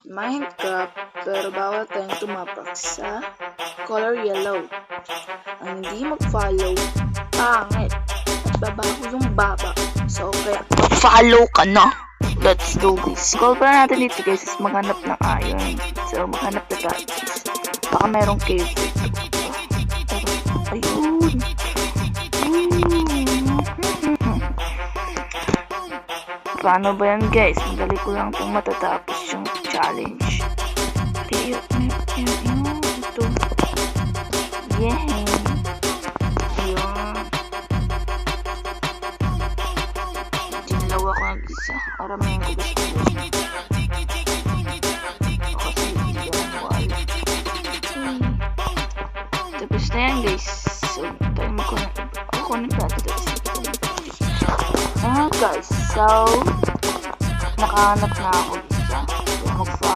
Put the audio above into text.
Minecraft pero bawal tayong tumapak sa color yellow. Ang hindi mag-follow, pangit. At babaho yung baba. So, kaya mag-follow ka na. Let's do this. Call pa natin dito guys is maghanap ng iron. So, maghanap na tayo guys. Baka merong cave dito. Ayun. Paano ba yan guys? Madali ko lang itong matatapos yung challenge. Ito. Yay! Ayun. Ginalaw ako mag-isa. Para may gusto. Kasi hindi yan wala. Tapos na yan guys. So, tayo mag-connect natin guys. Guys, so nakahanap na ako